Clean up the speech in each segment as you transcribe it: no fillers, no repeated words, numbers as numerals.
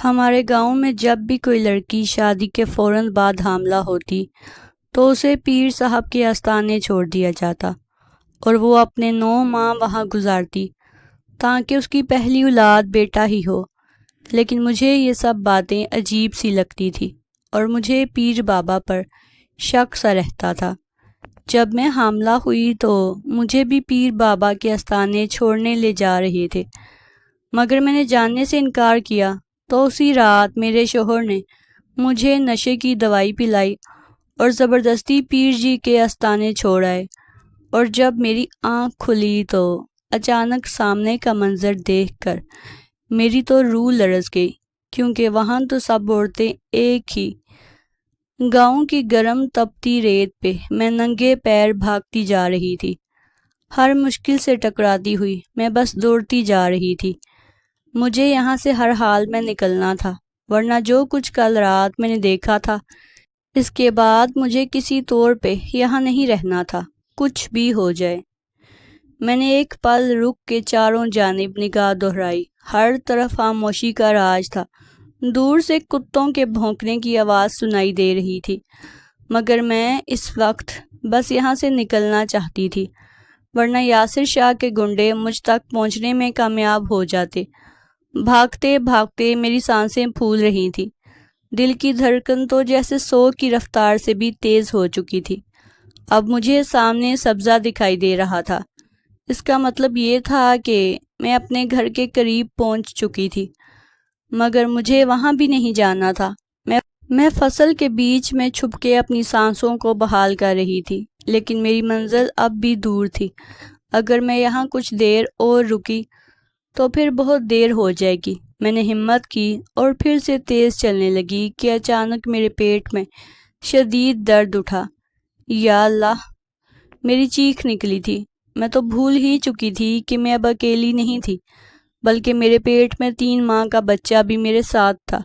ہمارے گاؤں میں جب بھی کوئی لڑکی شادی کے فوراً بعد حاملہ ہوتی تو اسے پیر صاحب کے آستانے چھوڑ دیا جاتا اور وہ اپنے 9 ماہ وہاں گزارتی تاکہ اس کی پہلی اولاد بیٹا ہی ہو۔ لیکن مجھے یہ سب باتیں عجیب سی لگتی تھی اور مجھے پیر بابا پر شک سا رہتا تھا۔ جب میں حاملہ ہوئی تو مجھے بھی پیر بابا کے آستانے چھوڑنے لے جا رہے تھے، مگر میں نے جاننے سے انکار کیا تو اسی رات میرے شوہر نے مجھے نشے کی دوائی پلائی اور زبردستی پیر جی کے آستانے چھوڑ آئے۔ اور جب میری آنکھ کھلی تو اچانک سامنے کا منظر دیکھ کر میری تو روح لرز گئی، کیونکہ وہاں تو سب عورتیں ایک ہی گاؤں کی گرم تپتی ریت پہ میں ننگے پیر بھاگتی جا رہی تھی، ہر مشکل سے ٹکراتی ہوئی میں بس دوڑتی جا رہی تھی۔ مجھے یہاں سے ہر حال میں نکلنا تھا، ورنہ جو کچھ کل رات میں نے دیکھا تھا اس کے بعد مجھے کسی طور پہ یہاں نہیں رہنا تھا، کچھ بھی ہو جائے۔ میں نے ایک پل رک کے چاروں جانب نگاہ دہرائی، ہر طرف خاموشی کا راج تھا۔ دور سے کتوں کے بھونکنے کی آواز سنائی دے رہی تھی، مگر میں اس وقت بس یہاں سے نکلنا چاہتی تھی، ورنہ یاسر شاہ کے گنڈے مجھ تک پہنچنے میں کامیاب ہو جاتے۔ بھاگتے بھاگتے میری سانسیں پھول رہی تھیں، دل کی دھڑکن تو جیسے 100 کی رفتار سے بھی تیز ہو چکی تھی۔ اب مجھے سامنے سبزہ دکھائی دے رہا تھا، اس کا مطلب یہ تھا کہ میں اپنے گھر کے قریب پہنچ چکی تھی، مگر مجھے وہاں بھی نہیں جانا تھا۔ میں فصل کے بیچ میں چھپ کے اپنی سانسوں کو بحال کر رہی تھی، لیکن میری منزل اب بھی دور تھی۔ اگر میں یہاں کچھ دیر اور رکی تو پھر بہت دیر ہو جائے گی۔ میں نے ہمت کی اور پھر سے تیز چلنے لگی کہ اچانک میرے پیٹ میں شدید درد اٹھا۔ یا اللہ! میری چیخ نکلی تھی۔ میں تو بھول ہی چکی تھی کہ میں اب اکیلی نہیں تھی، بلکہ میرے پیٹ میں 3 ماہ کا بچہ بھی میرے ساتھ تھا۔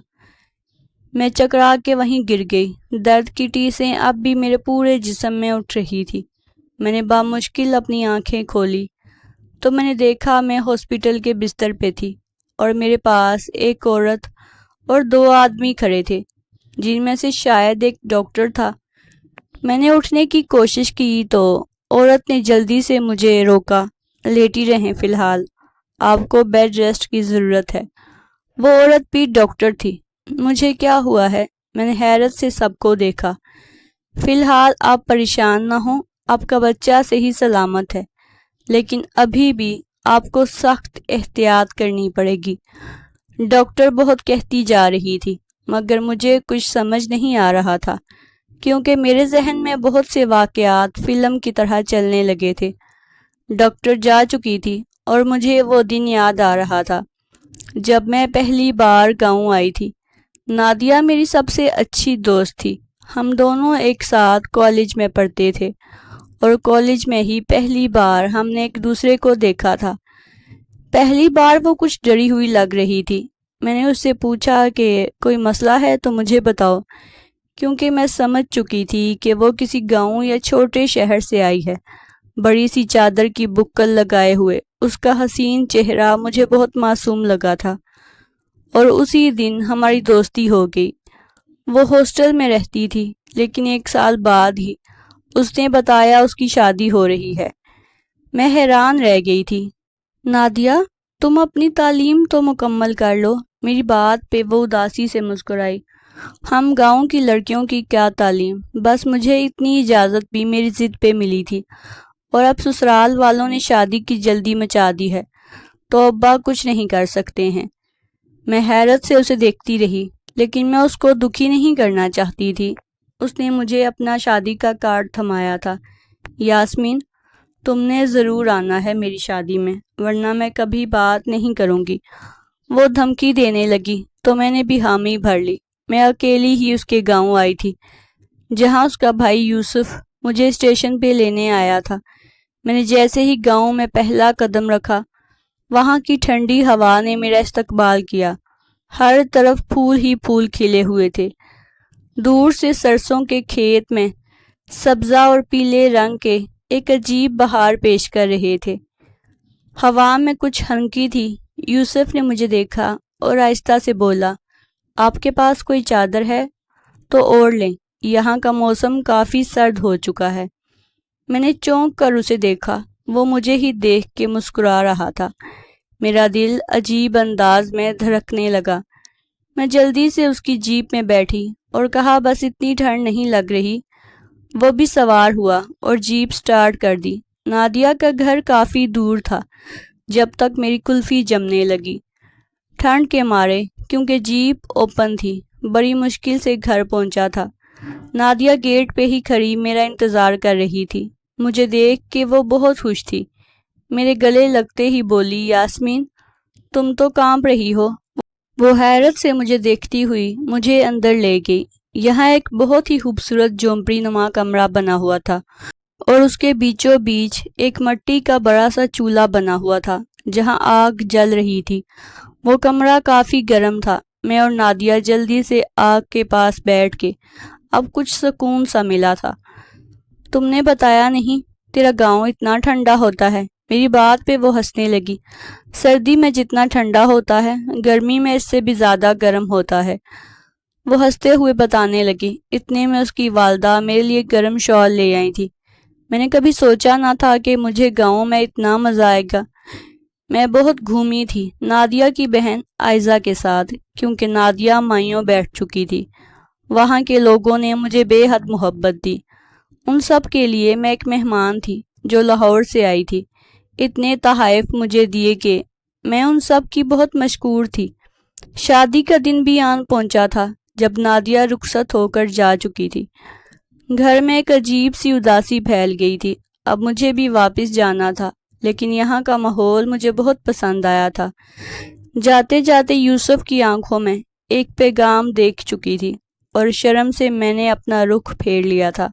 میں چکرا کے وہیں گر گئی، درد کی ٹیسیں اب بھی میرے پورے جسم میں اٹھ رہی تھی۔ میں نے بامشکل اپنی آنکھیں کھولی تو میں نے دیکھا میں ہاسپٹل کے بستر پہ تھی اور میرے پاس ایک عورت اور 2 آدمی کھڑے تھے، جن میں سے شاید ایک ڈاکٹر تھا۔ میں نے اٹھنے کی کوشش کی تو عورت نے جلدی سے مجھے روکا۔ لیٹی رہیں فی الحال، آپ کو بیڈ ریسٹ کی ضرورت ہے۔ وہ عورت بھی ڈاکٹر تھی۔ مجھے کیا ہوا ہے؟ میں نے حیرت سے سب کو دیکھا۔ فی الحال آپ پریشان نہ ہوں، آپ کا بچہ صحیح سلامت ہے، لیکن ابھی بھی آپ کو سخت احتیاط کرنی پڑے گی۔ ڈاکٹر بہت کہتی جا رہی تھی، مگر مجھے کچھ سمجھ نہیں آ رہا تھا، کیونکہ میرے ذہن میں بہت سے واقعات فلم کی طرح چلنے لگے تھے۔ ڈاکٹر جا چکی تھی اور مجھے وہ دن یاد آ رہا تھا جب میں پہلی بار گاؤں آئی تھی۔ نادیہ میری سب سے اچھی دوست تھی، ہم دونوں ایک ساتھ کالج میں پڑھتے تھے اور کالج میں ہی پہلی بار ہم نے ایک دوسرے کو دیکھا تھا۔ پہلی بار وہ کچھ ڈری ہوئی لگ رہی تھی۔ میں نے اس سے پوچھا کہ کوئی مسئلہ ہے تو مجھے بتاؤ، کیونکہ میں سمجھ چکی تھی کہ وہ کسی گاؤں یا چھوٹے شہر سے آئی ہے۔ بڑی سی چادر کی بکل لگائے ہوئے اس کا حسین چہرہ مجھے بہت معصوم لگا تھا، اور اسی دن ہماری دوستی ہو گئی۔ وہ ہاسٹل میں رہتی تھی، لیکن 1 سال بعد ہی اس نے بتایا اس کی شادی ہو رہی ہے۔ میں حیران رہ گئی تھی۔ نادیہ، تم اپنی تعلیم تو مکمل کر لو۔ میری بات پہ وہ اداسی سے مسکرائی۔ ہم گاؤں کی لڑکیوں کی کیا تعلیم، بس مجھے اتنی اجازت بھی میری ضد پہ ملی تھی، اور اب سسرال والوں نے شادی کی جلدی مچا دی ہے تو ابا کچھ نہیں کر سکتے ہیں۔ میں حیرت سے اسے دیکھتی رہی، لیکن میں اس کو دکھی نہیں کرنا چاہتی تھی۔ اس نے مجھے اپنا شادی کا کارڈ تھمایا تھا۔ یاسمین، تم نے ضرور آنا ہے میری شادی میں، ورنہ میں کبھی بات نہیں کروں گی۔ وہ دھمکی دینے لگی تو میں نے بھی حامی بھر لی۔ میں اکیلی ہی اس کے گاؤں آئی تھی، جہاں اس کا بھائی یوسف مجھے اسٹیشن پہ لینے آیا تھا۔ میں نے جیسے ہی گاؤں میں پہلا قدم رکھا، وہاں کی ٹھنڈی ہوا نے میرا استقبال کیا۔ ہر طرف پھول ہی پھول کھلے ہوئے تھے۔ دور سے سرسوں کے کھیت میں سبزہ اور پیلے رنگ کے ایک عجیب بہار پیش کر رہے تھے۔ ہوا میں کچھ ہنکی تھی۔ یوسف نے مجھے دیکھا اور آہستہ سے بولا، آپ کے پاس کوئی چادر ہے تو اوڑھ لیں، یہاں کا موسم کافی سرد ہو چکا ہے۔ میں نے چونک کر اسے دیکھا، وہ مجھے ہی دیکھ کے مسکرا رہا تھا۔ میرا دل عجیب انداز میں دھڑکنے لگا۔ میں جلدی سے اس کی جیپ میں بیٹھی اور کہا بس اتنی ٹھنڈ نہیں لگ رہی۔ وہ بھی سوار ہوا اور جیپ سٹارٹ کر دی۔ نادیہ کا گھر کافی دور تھا جب تک میری کلفی جمنے لگی۔ ٹھنڈ کے مارے، کیونکہ جیپ اوپن تھی، بڑی مشکل سے گھر پہنچا تھا۔ نادیہ گیٹ پہ ہی کھڑی میرا انتظار کر رہی تھی۔ مجھے دیکھ کے وہ بہت خوش تھی۔ میرے گلے لگتے ہی بولی، یاسمین تم تو کانپ رہی ہو۔ وہ حیرت سے مجھے دیکھتی ہوئی مجھے اندر لے گئی۔ یہاں ایک بہت ہی خوبصورت جھونپڑی نما کمرہ بنا ہوا تھا اور اس کے بیچوں بیچ ایک مٹی کا بڑا سا چولہا بنا ہوا تھا جہاں آگ جل رہی تھی۔ وہ کمرہ کافی گرم تھا۔ میں اور نادیہ جلدی سے آگ کے پاس بیٹھ کے اب کچھ سکون سا ملا تھا۔ تم نے بتایا نہیں تیرا گاؤں اتنا ٹھنڈا ہوتا ہے۔ میری بات پہ وہ ہنسنے لگی۔ سردی میں جتنا ٹھنڈا ہوتا ہے گرمی میں اس سے بھی زیادہ گرم ہوتا ہے، وہ ہنستے ہوئے بتانے لگی۔ اتنے میں اس کی والدہ میرے لیے گرم شال لے آئی تھی۔ میں نے کبھی سوچا نہ تھا کہ مجھے گاؤں میں اتنا مزہ آئے گا۔ میں بہت گھومی تھی نادیہ کی بہن عائزہ کے ساتھ، کیونکہ نادیہ مائیوں بیٹھ چکی تھی۔ وہاں کے لوگوں نے مجھے بے حد محبت دی۔ ان سب کے لیے میں ایک مہمان تھی جو لاہور سے آئی تھی۔ اتنے تحائف مجھے دیے کہ میں ان سب کی بہت مشکور تھی۔ شادی کا دن بھی آن پہنچا تھا جب نادیہ رخصت ہو کر جا چکی تھی۔ گھر میں ایک عجیب سی اداسی پھیل گئی تھی۔ اب مجھے بھی واپس جانا تھا، لیکن یہاں کا ماحول مجھے بہت پسند آیا تھا۔ جاتے جاتے یوسف کی آنکھوں میں ایک پیغام دیکھ چکی تھی اور شرم سے میں نے اپنا رخ پھیر لیا تھا۔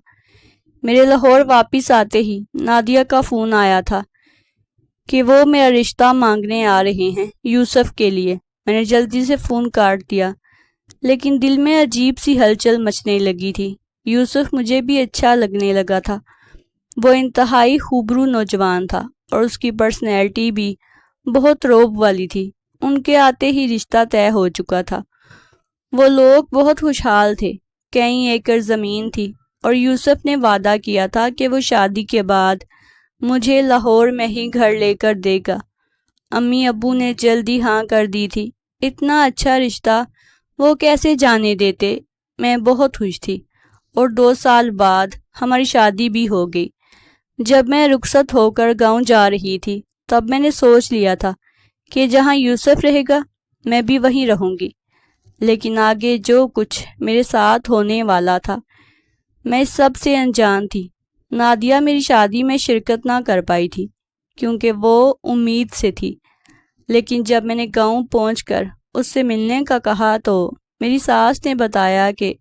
میرے لاہور واپس آتے ہی نادیہ کا فون آیا تھا کہ وہ میرا رشتہ مانگنے آ رہے ہیں یوسف کے لیے۔ میں نے جلدی سے فون کاٹ دیا، لیکن دل میں عجیب سی ہلچل مچنے لگی تھی۔ یوسف مجھے بھی اچھا لگنے لگا تھا۔ وہ انتہائی خوبرو نوجوان تھا اور اس کی پرسنالٹی بھی بہت روب والی تھی۔ ان کے آتے ہی رشتہ طے ہو چکا تھا۔ وہ لوگ بہت خوشحال تھے۔ کئی ایکڑ زمین تھی اور یوسف نے وعدہ کیا تھا کہ وہ شادی کے بعد مجھے لاہور میں ہی گھر لے کر دے گا۔ امی ابو نے جلدی ہاں کر دی تھی۔ اتنا اچھا رشتہ وہ کیسے جانے دیتے۔ میں بہت خوش تھی اور 2 سال بعد ہماری شادی بھی ہو گئی۔ جب میں رخصت ہو کر گاؤں جا رہی تھی تب میں نے سوچ لیا تھا کہ جہاں یوسف رہے گا میں بھی وہیں رہوں گی، لیکن آگے جو کچھ میرے ساتھ ہونے والا تھا میں اس سب سے انجان تھی۔ نادیہ میری شادی میں شرکت نہ کر پائی تھی کیونکہ وہ امید سے تھی، لیکن جب میں نے گاؤں پہنچ کر اس سے ملنے کا کہا تو میری ساس نے بتایا کہ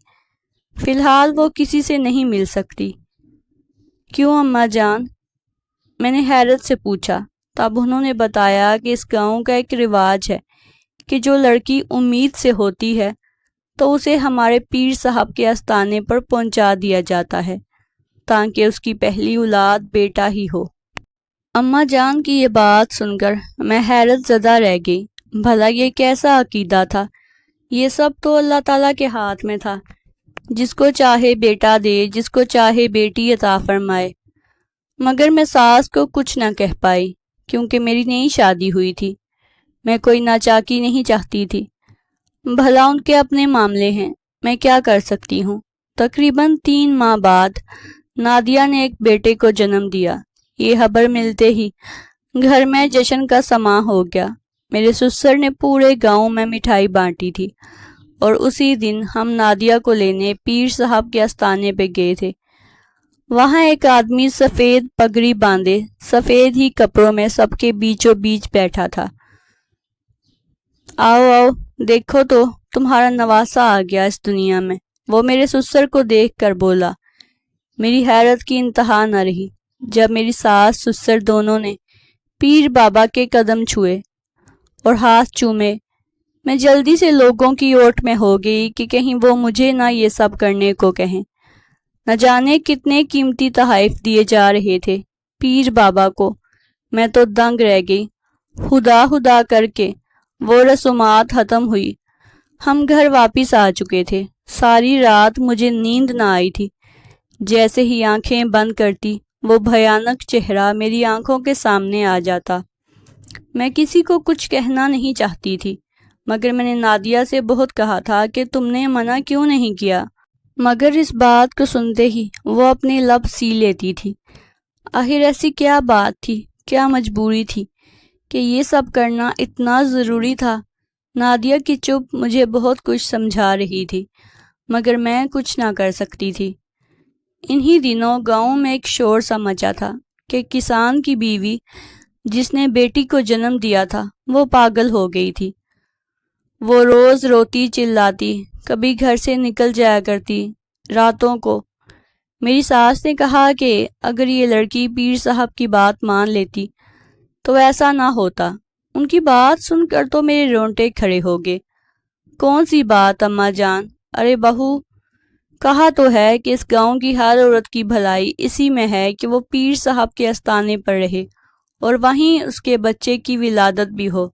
فی الحال وہ کسی سے نہیں مل سکتی۔ کیوں اماں جان؟ میں نے حیرت سے پوچھا۔ تب انہوں نے بتایا کہ اس گاؤں کا ایک رواج ہے کہ جو لڑکی امید سے ہوتی ہے تو اسے ہمارے پیر صاحب کے آستانے پر پہنچا دیا جاتا ہے تاکہ اس کی پہلی اولاد بیٹا ہی ہو۔ اماں جان کی یہ بات سن کر میں حیرت زدہ رہ گئی۔ بھلا یہ کیسا عقیدہ تھا؟ یہ سب تو اللہ تعالیٰ کے ہاتھ میں تھا، جس کو چاہے بیٹا دے، جس کو چاہے بیٹی عطا فرمائے۔ مگر میں ساس کو کچھ نہ کہہ پائی کیونکہ میری نئی شادی ہوئی تھی۔ میں کوئی ناچاکی نہیں چاہتی تھی۔ بھلا ان کے اپنے معاملے ہیں، میں کیا کر سکتی ہوں۔ تقریباً 3 ماہ بعد نادیہ نے ایک بیٹے کو جنم دیا۔ یہ خبر ملتے ہی گھر میں جشن کا سماں ہو گیا۔ میرے سسر نے پورے گاؤں میں مٹھائی بانٹی تھی اور اسی دن ہم نادیہ کو لینے پیر صاحب کے آستانے پہ گئے تھے۔ وہاں ایک آدمی سفید پگڑی باندھے سفید ہی کپڑوں میں سب کے بیچوں بیچ بیٹھا تھا۔ آؤ آؤ دیکھو تو تمہارا نواسا آ گیا اس دنیا میں، وہ میرے سسر کو دیکھ کر بولا۔ میری حیرت کی انتہا نہ رہی جب میری ساس سسر دونوں نے پیر بابا کے قدم چھوئے اور ہاتھ چومے۔ میں جلدی سے لوگوں کی اوٹ میں ہو گئی کہ کہیں وہ مجھے نہ یہ سب کرنے کو کہیں۔ نہ جانے کتنے قیمتی تحائف دیے جا رہے تھے پیر بابا کو۔ میں تو دنگ رہ گئی۔ خدا خدا کر کے وہ رسومات ختم ہوئی۔ ہم گھر واپس آ چکے تھے۔ ساری رات مجھے نیند نہ آئی تھی۔ جیسے ہی آنکھیں بند کرتی وہ بھیانک چہرہ میری آنکھوں کے سامنے آ جاتا۔ میں کسی کو کچھ کہنا نہیں چاہتی تھی، مگر میں نے نادیہ سے بہت کہا تھا کہ تم نے منع کیوں نہیں کیا، مگر اس بات کو سنتے ہی وہ اپنے لب سی لیتی تھی۔ آخر ایسی کیا بات تھی، کیا مجبوری تھی کہ یہ سب کرنا اتنا ضروری تھا؟ نادیہ کی چپ مجھے بہت کچھ سمجھا رہی تھی، مگر میں کچھ نہ کر سکتی تھی۔ انہی دنوں گاؤں میں ایک شور سا مچا تھا کہ کسان کی بیوی جس نے بیٹی کو جنم دیا تھا وہ پاگل ہو گئی تھی۔ وہ روز روتی چلاتی، کبھی گھر سے نکل جایا کرتی راتوں کو۔ میری ساس نے کہا کہ اگر یہ لڑکی پیر صاحب کی بات مان لیتی تو ایسا نہ ہوتا۔ ان کی بات سن کر تو میرے رونٹے کھڑے ہو گئے۔ کون سی بات اماں جان؟ ارے بہو، کہا تو ہے کہ اس گاؤں کی ہر عورت کی بھلائی اسی میں ہے کہ وہ پیر صاحب کے آستانے پر رہے اور وہیں اس کے بچے کی ولادت بھی ہو،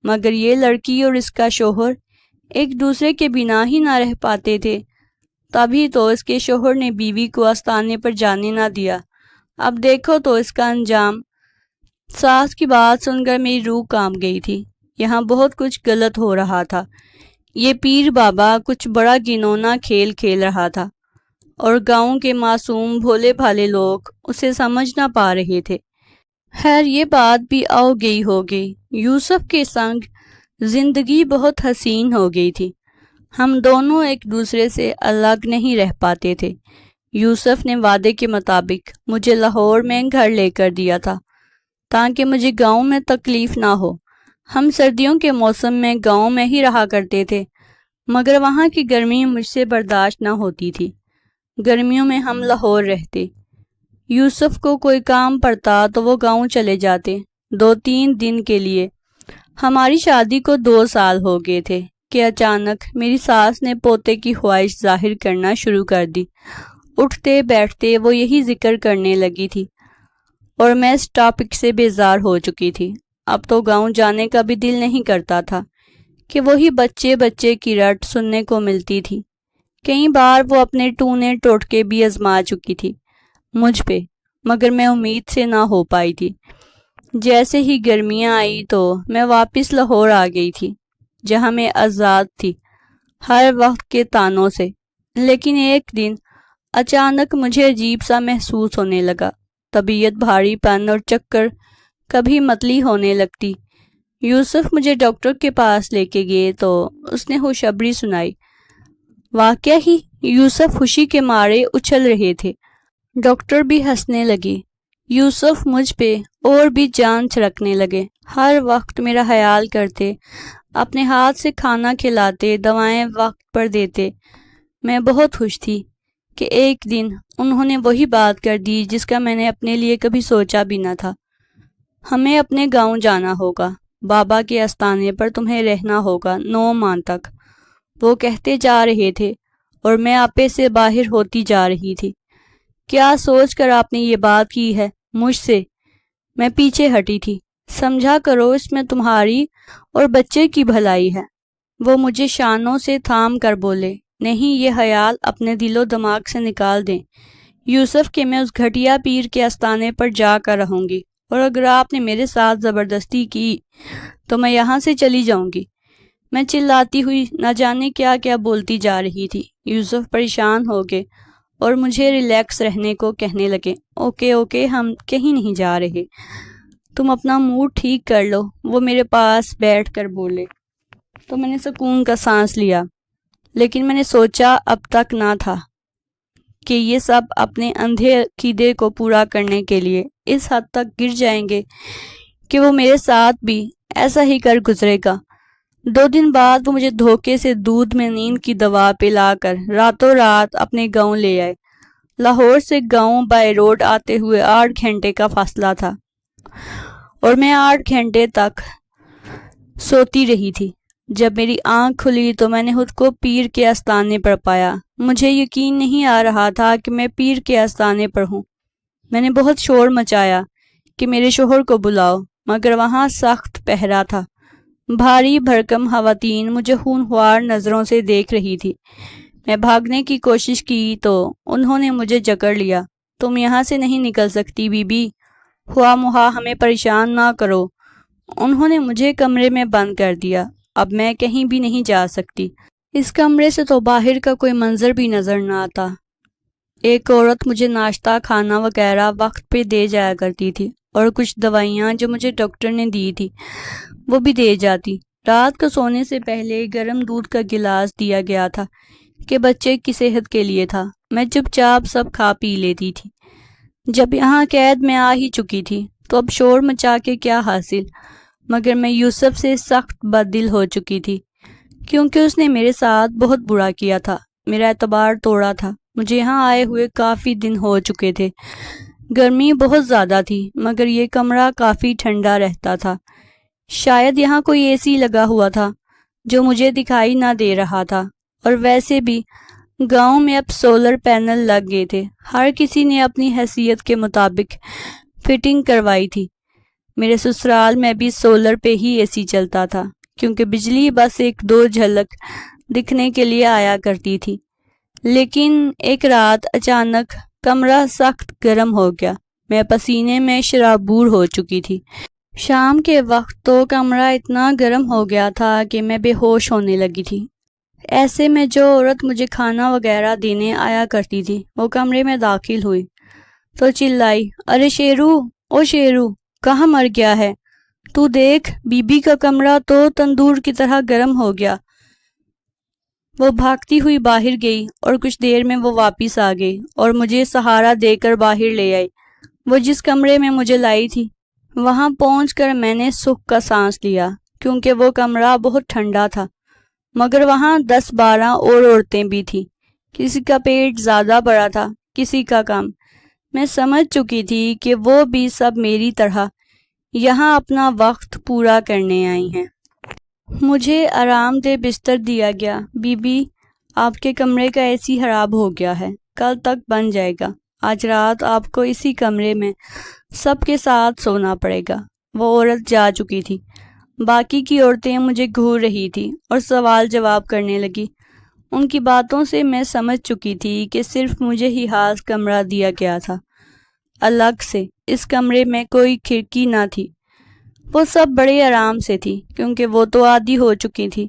مگر یہ لڑکی اور اس کا شوہر ایک دوسرے کے بنا ہی نہ رہ پاتے تھے۔ تبھی تو اس کے شوہر نے بیوی کو آستانے پر جانے نہ دیا۔ اب دیکھو تو اس کا انجام۔ ساس کی بات سن کر میری روح کانپ گئی تھی۔ یہاں بہت کچھ غلط ہو رہا تھا۔ یہ پیر بابا کچھ بڑا گنونا کھیل کھیل رہا تھا اور گاؤں کے معصوم بھولے بھالے لوگ اسے سمجھ نہ پا رہے تھے۔ خیر یہ بات بھی آؤ گئی ہو گئی۔ یوسف کے سنگ زندگی بہت حسین ہو گئی تھی۔ ہم دونوں ایک دوسرے سے الگ نہیں رہ پاتے تھے۔ یوسف نے وعدے کے مطابق مجھے لاہور میں گھر لے کر دیا تھا تاکہ مجھے گاؤں میں تکلیف نہ ہو۔ ہم سردیوں کے موسم میں گاؤں میں ہی رہا کرتے تھے، مگر وہاں کی گرمی مجھ سے برداشت نہ ہوتی تھی۔ گرمیوں میں ہم لاہور رہتے۔ یوسف کو کوئی کام پڑتا تو وہ گاؤں چلے جاتے 2-3 دن کے لیے۔ ہماری شادی کو 2 سال ہو گئے تھے کہ اچانک میری ساس نے پوتے کی خواہش ظاہر کرنا شروع کر دی۔ اٹھتے بیٹھتے وہ یہی ذکر کرنے لگی تھی اور میں اس ٹاپک سے بیزار ہو چکی تھی۔ اب تو گاؤں جانے کا بھی دل نہیں کرتا تھا کہ وہی بچے بچے کی رٹ سننے کو ملتی تھی۔ کئی بار وہ اپنے ٹونے ٹوٹکے بھی آزما چکی تھی مجھ پہ، مگر میں امید سے نہ ہو پائی تھی۔ جیسے ہی گرمیاں آئی تو میں واپس لاہور آ گئی تھی، جہاں میں آزاد تھی ہر وقت کے تانوں سے۔ لیکن ایک دن اچانک مجھے عجیب سا محسوس ہونے لگا۔ طبیعت بھاری پن اور چکر کبھی متلی ہونے لگتی۔ یوسف مجھے ڈاکٹر کے پاس لے کے گئے تو اس نے خوشخبری سنائی۔ واقعہ ہی یوسف خوشی کے مارے اچھل رہے تھے۔ ڈاکٹر بھی ہنسنے لگی۔ یوسف مجھ پہ اور بھی جان چھڑکنے لگے، ہر وقت میرا خیال کرتے، اپنے ہاتھ سے کھانا کھلاتے، دوائیں وقت پر دیتے۔ میں بہت خوش تھی کہ ایک دن انہوں نے وہی بات کر دی جس کا میں نے اپنے لیے کبھی سوچا بھی نہ تھا۔ ہمیں اپنے گاؤں جانا ہوگا، بابا کے آستانے پر تمہیں رہنا ہوگا 9 ماہ تک، وہ کہتے جا رہے تھے اور میں آپے سے باہر ہوتی جا رہی تھی۔ کیا سوچ کر آپ نے یہ بات کی ہے مجھ سے؟ میں پیچھے ہٹی تھی۔ سمجھا کرو اس میں تمہاری اور بچے کی بھلائی ہے۔ وہ مجھے شانوں سے تھام کر بولے، نہیں، یہ خیال اپنے دل و دماغ سے نکال دیں یوسف کہ میں اس گھٹیا پیر کے آستانے پر جا کر رہوں گی، اور اگر آپ نے میرے ساتھ زبردستی کی تو میں یہاں سے چلی جاؤں گی۔ میں چلاتی ہوئی نہ جانے کیا کیا بولتی جا رہی تھی۔ یوسف پریشان ہو گئے اور مجھے ریلیکس رہنے کو کہنے لگے۔ اوکے ہم کہیں نہیں جا رہے، تم اپنا موڈ ٹھیک کر لو، وہ میرے پاس بیٹھ کر بولے تو میں نے سکون کا سانس لیا۔ لیکن میں نے سوچا اب تک نہ تھا کہ یہ سب اپنے اندھے عقیدے کو پورا کرنے کے لیے اس حد تک گر جائیں گے کہ وہ میرے ساتھ بھی ایسا ہی کر گزرے گا۔ 2 دن بعد وہ مجھے دھوکے سے دودھ میں نیند کی دوا پلا کر راتوں رات اپنے گاؤں لے آئے۔ لاہور سے گاؤں بائی روڈ آتے ہوئے 8 گھنٹے کا فاصلہ تھا اور میں 8 گھنٹے تک سوتی رہی تھی۔ جب میری آنکھ کھلی تو میں نے خود کو پیر کے آستانے پر پایا۔ مجھے یقین نہیں آ رہا تھا کہ میں پیر کے آستانے پر ہوں۔ میں نے بہت شور مچایا کہ میرے شوہر کو بلاؤ، مگر وہاں سخت پہرا تھا۔ بھاری بھرکم خواتین مجھے خونخوار نظروں سے دیکھ رہی تھی۔ میں بھاگنے کی کوشش کی تو انہوں نے مجھے جکڑ لیا۔ تم یہاں سے نہیں نکل سکتی بی بی، خواہ مخواہ ہمیں پریشان نہ کرو۔ انہوں نے مجھے کمرے میں بند کر دیا۔ اب میں کہیں بھی نہیں جا سکتی۔ اس کمرے سے تو باہر کا کوئی منظر بھی نظر نہ آتا۔ ایک عورت مجھے ناشتہ کھانا وغیرہ وقت پہ دے جایا کرتی تھی، اور کچھ دوائیاں جو مجھے ڈاکٹر نے دی تھی وہ بھی دے جاتی۔ رات کو سونے سے پہلے گرم دودھ کا گلاس دیا گیا تھا کہ بچے کی صحت کے لیے تھا۔ میں چپ چاپ سب کھا پی لیتی تھی۔ جب یہاں قید میں آ ہی چکی تھی تو اب شور مچا کے کیا حاصل؟ مگر میں یوسف سے سخت بددل ہو چکی تھی، کیونکہ اس نے میرے ساتھ بہت برا کیا تھا، میرا اعتبار توڑا تھا۔ مجھے یہاں آئے ہوئے کافی دن ہو چکے تھے۔ گرمی بہت زیادہ تھی، مگر یہ کمرہ کافی ٹھنڈا رہتا تھا۔ شاید یہاں کوئی اے سی لگا ہوا تھا جو مجھے دکھائی نہ دے رہا تھا، اور ویسے بھی گاؤں میں اب سولر پینل لگ گئے تھے۔ ہر کسی نے اپنی حیثیت کے مطابق فٹنگ کروائی تھی۔ میرے سسرال میں بھی سولر پہ ہی اے سی چلتا تھا، کیونکہ بجلی بس ایک دو جھلک دکھنے کے لیے آیا کرتی تھی۔ لیکن ایک رات اچانک کمرہ سخت گرم ہو گیا۔ میں پسینے میں شرابور ہو چکی تھی۔ شام کے وقت تو کمرہ اتنا گرم ہو گیا تھا کہ میں بے ہوش ہونے لگی تھی۔ ایسے میں جو عورت مجھے کھانا وغیرہ دینے آیا کرتی تھی وہ کمرے میں داخل ہوئی تو چلائی، ارے شیرو، او شیرو، کہاں مر گیا ہے تو؟ دیکھ، بی بی کا کمرہ تو تندور کی طرح گرم ہو گیا۔ وہ بھاگتی ہوئی باہر گئی اور کچھ دیر میں وہ واپس آ گئی اور مجھے سہارا دے کر باہر لے آئی۔ وہ جس کمرے میں مجھے لائی تھی وہاں پہنچ کر میں نے سکھ کا سانس لیا، کیونکہ وہ کمرہ بہت ٹھنڈا تھا۔ مگر وہاں 10-12 اور عورتیں بھی تھیں۔ کسی کا پیٹ زیادہ بڑا تھا، کسی کا کم۔ میں سمجھ چکی تھی کہ وہ بھی سب میری طرح یہاں اپنا وقت پورا کرنے آئی ہیں۔ مجھے آرام دہ بستر دیا گیا۔ بی بی، آپ کے کمرے کا اے سی خراب ہو گیا ہے، کل تک بن جائے گا۔ آج رات آپ کو اسی کمرے میں سب کے ساتھ سونا پڑے گا۔ وہ عورت جا چکی تھی۔ باقی کی عورتیں مجھے گھور رہی تھی اور سوال جواب کرنے لگی۔ ان کی باتوں سے میں سمجھ چکی تھی کہ صرف مجھے ہی خاص کمرہ دیا گیا تھا الگ سے۔ اس کمرے میں کوئی کھڑکی نہ تھی۔ وہ سب بڑے آرام سے تھی، کیونکہ وہ تو عادی ہو چکی تھی۔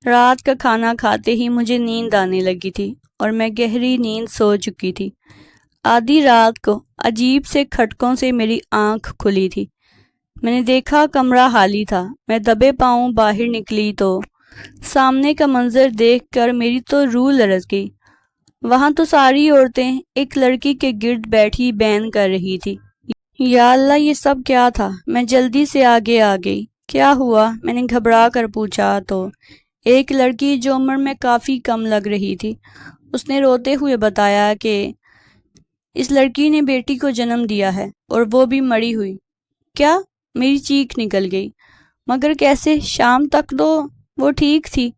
رات کا کھانا کھاتے ہی مجھے نیند آنے لگی تھی اور میں گہری نیند سو چکی تھی۔ آدھی رات کو عجیب سے کھٹکوں سے میری آنکھ کھلی تھی۔ میں نے دیکھا کمرہ خالی تھا۔ میں دبے پاؤں باہر نکلی تو سامنے کا منظر دیکھ کر میری تو روح لرز گئی۔ وہاں تو ساری عورتیں ایک لڑکی کے گرد بیٹھی بین کر رہی تھی۔ یا اللہ، یہ سب کیا تھا؟ میں جلدی سے آگے آ گئی۔ کیا ہوا؟ میں نے گھبرا کر پوچھا تو ایک لڑکی جو عمر میں کافی کم لگ رہی تھی، اس نے روتے ہوئے بتایا کہ اس لڑکی نے بیٹی کو جنم دیا ہے اور وہ بھی مری ہوئی۔ کیا؟ میری چیخ نکل گئی۔ مگر کیسے؟ شام تک تو وہ ٹھیک تھی۔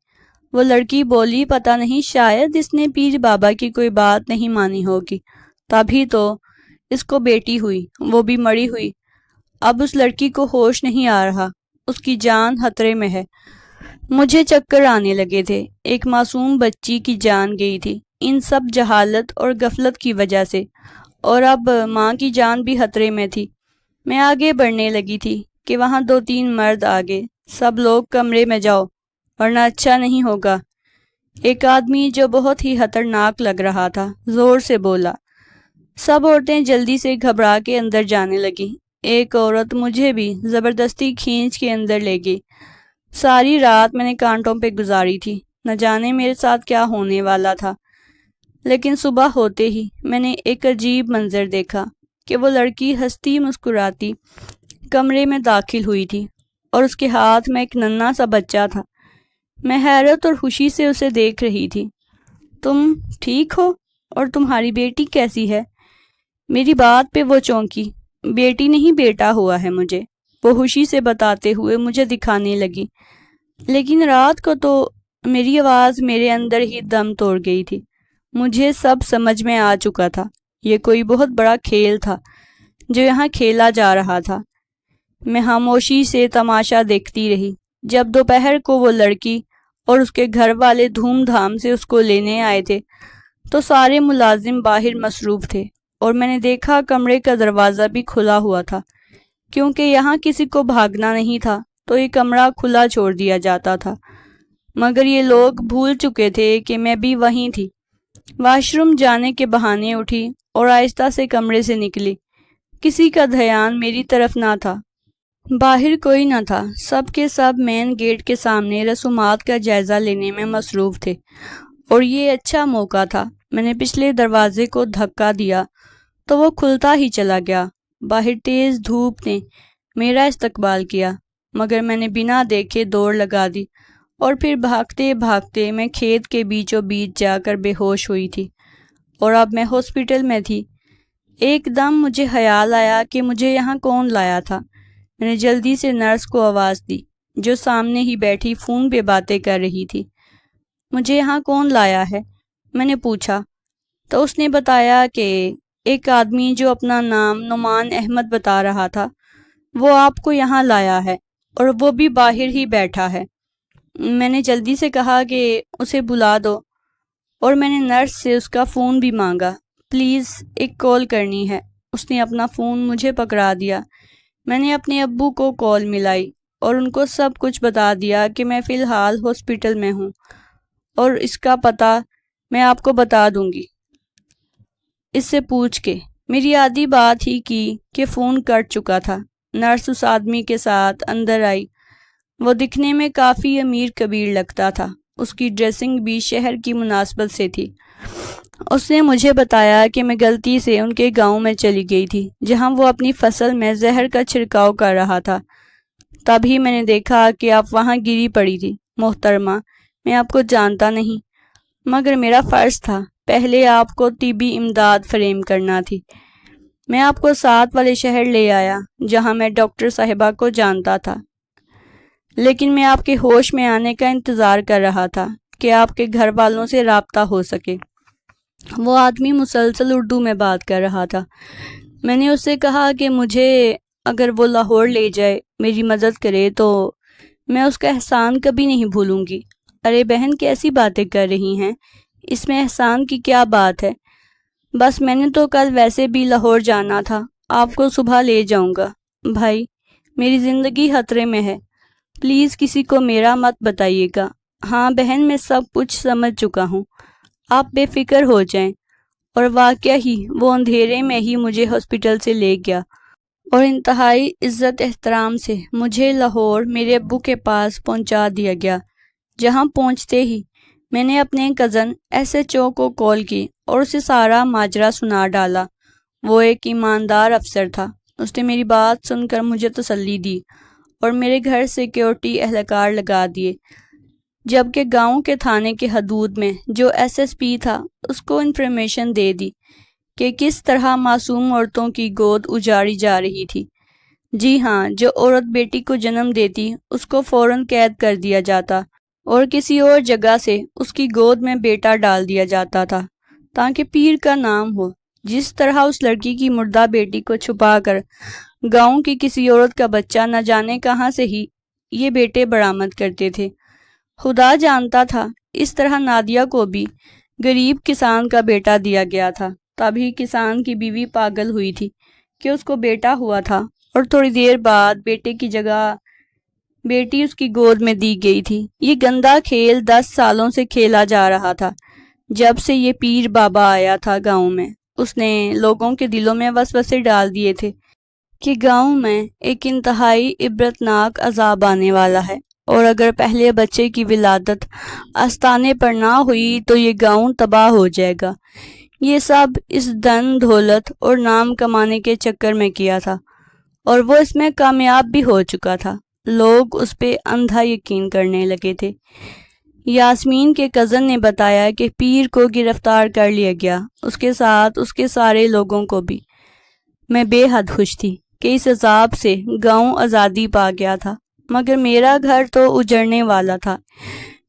وہ لڑکی بولی، پتہ نہیں، شاید اس نے پیر بابا کی کوئی بات نہیں مانی ہوگی، تبھی تو اس کو بیٹی ہوئی، وہ بھی مری ہوئی۔ اب اس لڑکی کو ہوش نہیں آ رہا، اس کی جان خطرے میں ہے۔ مجھے چکر آنے لگے تھے۔ ایک معصوم بچی کی جان گئی تھی ان سب جہالت اور غفلت کی وجہ سے، اور اب ماں کی جان بھی خطرے میں تھی۔ میں آگے بڑھنے لگی تھی کہ وہاں 2-3 مرد آ گئے۔ سب لوگ کمرے میں جاؤ، ورنہ اچھا نہیں ہوگا۔ ایک آدمی جو بہت ہی خطرناک لگ رہا تھا زور سے بولا۔ سب عورتیں جلدی سے گھبرا کے اندر جانے لگیں۔ ایک عورت مجھے بھی زبردستی کھینچ کے اندر لے گئی۔ ساری رات میں نے کانٹوں پہ گزاری تھی، نہ جانے میرے ساتھ کیا ہونے والا تھا۔ لیکن صبح ہوتے ہی میں نے ایک عجیب منظر دیکھا کہ وہ لڑکی ہنستی مسکراتی کمرے میں داخل ہوئی تھی، اور اس کے ہاتھ میں ایک ننھا سا بچہ تھا۔ میں حیرت اور خوشی سے اسے دیکھ رہی تھی۔ تم ٹھیک ہو؟ اور تمہاری بیٹی کیسی ہے؟ میری بات پہ وہ چونکی۔ بیٹی نہیں، بیٹا ہوا ہے مجھے، وہ خوشی سے بتاتے ہوئے مجھے دکھانے لگی۔ لیکن رات کو تو میری آواز میرے اندر ہی دم توڑ گئی تھی۔ مجھے سب سمجھ میں آ چکا تھا۔ یہ کوئی بہت بڑا کھیل تھا جو یہاں کھیلا جا رہا تھا۔ میں خاموشی سے تماشا دیکھتی رہی۔ جب دوپہر کو وہ لڑکی اور اس کے گھر والے دھوم دھام سے اس کو لینے آئے تھے تو سارے ملازم باہر مصروف تھے، اور میں نے دیکھا کمرے کا دروازہ بھی کھلا ہوا تھا، کیونکہ یہاں کسی کو بھاگنا نہیں تھا تو یہ کمرہ کھلا چھوڑ دیا جاتا تھا۔ مگر یہ لوگ بھول چکے تھے کہ میں بھی وہیں تھی۔ واش روم جانے کے بہانے اٹھی اور آہستہ سے کمرے سے نکلی۔ کسی کا دھیان میری طرف نہ تھا، باہر کوئی نہ تھا، سب کے سب مین گیٹ کے سامنے رسومات کا جائزہ لینے میں مصروف تھے، اور یہ اچھا موقع تھا۔ میں نے پچھلے دروازے کو دھکا دیا تو وہ کھلتا ہی چلا گیا۔ باہر تیز دھوپ نے میرا استقبال کیا، مگر میں نے بنا دیکھے دوڑ لگا دی، اور پھر بھاگتے بھاگتے میں کھیت کے بیچوں بیچ جا کر بے ہوش ہوئی تھی، اور اب میں ہاسپٹل میں تھی۔ ایک دم مجھے خیال آیا کہ مجھے یہاں کون لایا تھا۔ میں نے جلدی سے نرس کو آواز دی، جو سامنے ہی بیٹھی فون پہ باتیں کر رہی تھی۔ مجھے یہاں کون لایا ہے؟ میں نے پوچھا، تو اس نے بتایا کہ ایک آدمی جو اپنا نام نعمان احمد بتا رہا تھا، وہ آپ کو یہاں لایا ہے، اور وہ بھی باہر ہی بیٹھا ہے۔ میں نے جلدی سے کہا کہ اسے بلا دو، اور میں نے نرس سے اس کا فون بھی مانگا۔ پلیز ایک کال کرنی ہے۔ اس نے اپنا فون مجھے پکڑا دیا۔ میں نے اپنے ابو کو کال ملائی اور ان کو سب کچھ بتا دیا کہ میں فی الحال ہاسپٹل میں ہوں، اور اس کا پتہ میں آپ کو بتا دوں گی اس سے پوچھ کے۔ میری آدھی بات ہی کی کہ فون کٹ چکا تھا۔ نرس اس آدمی کے ساتھ اندر آئی۔ وہ دکھنے میں کافی امیر کبیر لگتا تھا، اس کی ڈریسنگ بھی شہر کی مناسبت سے تھی۔ اس نے مجھے بتایا کہ میں غلطی سے ان کے گاؤں میں چلی گئی تھی، جہاں وہ اپنی فصل میں زہر کا چھڑکاؤ کر رہا تھا۔ تبھی میں نے دیکھا کہ آپ وہاں گری پڑی تھی۔ محترمہ، میں آپ کو جانتا نہیں، مگر میرا فرض تھا پہلے آپ کو طبی امداد فراہم کرنا تھی۔ میں آپ کو ساتھ والے شہر لے آیا، جہاں میں ڈاکٹر صاحبہ کو جانتا تھا، لیکن میں آپ کے ہوش میں آنے کا انتظار کر رہا تھا کہ آپ کے گھر والوں سے رابطہ ہو سکے۔ وہ آدمی مسلسل اردو میں بات کر رہا تھا۔ میں نے اس سے کہا کہ مجھے اگر وہ لاہور لے جائے، میری مدد کرے، تو میں اس کا احسان کبھی نہیں بھولوں گی۔ ارے بہن، کیسی باتیں کر رہی ہیں؟ اس میں احسان کی کیا بات ہے؟ بس میں نے تو کل ویسے بھی لاہور جانا تھا، آپ کو صبح لے جاؤں گا۔ بھائی، میری زندگی خطرے میں ہے، پلیز کسی کو میرا مت بتائیے گا۔ ہاں بہن، میں سب کچھ سمجھ چکا ہوں، آپ بے فکر ہو جائیں۔ اور واقعہ ہی وہ اندھیرے میں ہی مجھے ہاسپٹل سے لے گیا، اور انتہائی عزت احترام سے مجھے لاہور میرے ابو کے پاس پہنچا دیا گیا، جہاں پہنچتے ہی میں نے اپنے کزن ایس ایچ او کو کال کی اور اسے سارا ماجرا سنا ڈالا۔ وہ ایک ایماندار افسر تھا۔ اس نے میری بات سن کر مجھے تسلی دی اور میرے گھر سیکیورٹی اہلکار لگا دیے، جبکہ گاؤں کے تھانے کے حدود میں جو ایس ایس پی تھا، اس کو انفارمیشن دے دی کہ کس طرح معصوم عورتوں کی گود اجاڑی جا رہی تھی۔ جی ہاں، جو عورت بیٹی کو جنم دیتی اس کو فوراً قید کر دیا جاتا اور کسی اور جگہ سے اس کی گود میں بیٹا ڈال دیا جاتا تھا تاکہ پیر کا نام ہو۔ جس طرح اس لڑکی کی مردہ بیٹی کو چھپا کر گاؤں کی کسی عورت کا بچہ نہ جانے کہاں سے ہی یہ بیٹے برآمد کرتے تھے، خدا جانتا تھا۔ اس طرح نادیہ کو بھی غریب کسان کا بیٹا دیا گیا تھا۔ تبھی کسان کی بیوی پاگل ہوئی تھی کہ اس کو بیٹا ہوا تھا، اور تھوڑی دیر بعد بیٹے کی جگہ بیٹی اس کی گود میں دی گئی تھی۔ یہ گندا کھیل 10 سالوں سے کھیلا جا رہا تھا، جب سے یہ پیر بابا آیا تھا گاؤں میں۔ اس نے لوگوں کے دلوں میں وسوسے ڈال دیے تھے کہ گاؤں میں ایک انتہائی عبرتناک عذاب آنے والا ہے، اور اگر پہلے بچے کی ولادت آستانے پر نہ ہوئی تو یہ گاؤں تباہ ہو جائے گا۔ یہ سب اس دھن دولت اور نام کمانے کے چکر میں کیا تھا، اور وہ اس میں کامیاب بھی ہو چکا تھا۔ لوگ اس پہ اندھا یقین کرنے لگے تھے۔ یاسمین کے کزن نے بتایا کہ پیر کو گرفتار کر لیا گیا، اس کے ساتھ اس کے سارے لوگوں کو بھی۔ میں بے حد خوش تھی کہ اس عذاب سے گاؤں آزادی پا گیا تھا، مگر میرا گھر تو اجڑنے والا تھا۔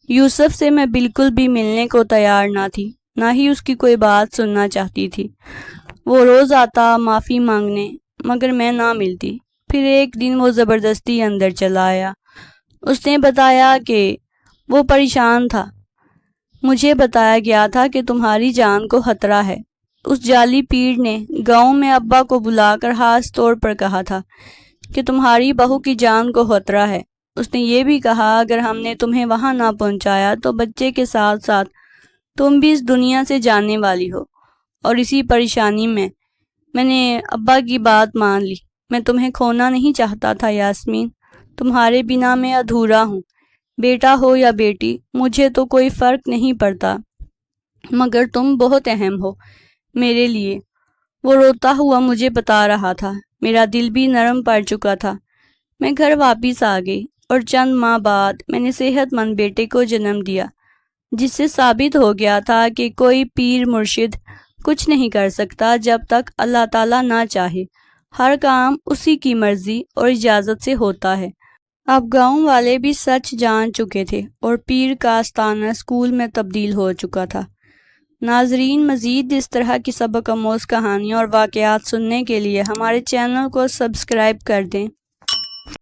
یوسف سے میں بالکل بھی ملنے کو تیار نہ تھی، نہ ہی اس کی کوئی بات سننا چاہتی تھی۔ وہ روز آتا معافی مانگنے، مگر میں نہ ملتی۔ پھر ایک دن وہ زبردستی اندر چلا آیا اس نے بتایا کہ وہ پریشان تھا۔ مجھے بتایا گیا تھا کہ تمہاری جان کو خطرہ ہے۔ اس جعلی پیر نے گاؤں میں ابا کو بلا کر خاص طور پر کہا تھا کہ تمہاری بہو کی جان کو خطرہ ہے۔ اس نے یہ بھی کہا اگر ہم نے تمہیں وہاں نہ پہنچایا تو بچے کے ساتھ ساتھ تم بھی اس دنیا سے جانے والی ہو۔ اور اسی پریشانی میں نے ابا کی بات مان لی۔ میں تمہیں کھونا نہیں چاہتا تھا یاسمین، تمہارے بنا میں ادھورا ہوں۔ بیٹا ہو یا بیٹی مجھے تو کوئی فرق نہیں پڑتا، مگر تم بہت اہم ہو میرے لیے۔ وہ روتا ہوا مجھے بتا رہا تھا۔ میرا دل بھی نرم پڑ چکا تھا۔ میں گھر واپس آ گئی اور چند ماہ بعد میں نے صحت مند بیٹے کو جنم دیا، جس سے ثابت ہو گیا تھا کہ کوئی پیر مرشد کچھ نہیں کر سکتا جب تک اللہ تعالیٰ نہ چاہے۔ ہر کام اسی کی مرضی اور اجازت سے ہوتا ہے۔ اب گاؤں والے بھی سچ جان چکے تھے اور پیر کا آستانہ اسکول میں تبدیل ہو چکا تھا۔ ناظرین، مزید اس طرح کی سبق آموز کہانیاں اور واقعات سننے کے لیے ہمارے چینل کو سبسکرائب کر دیں۔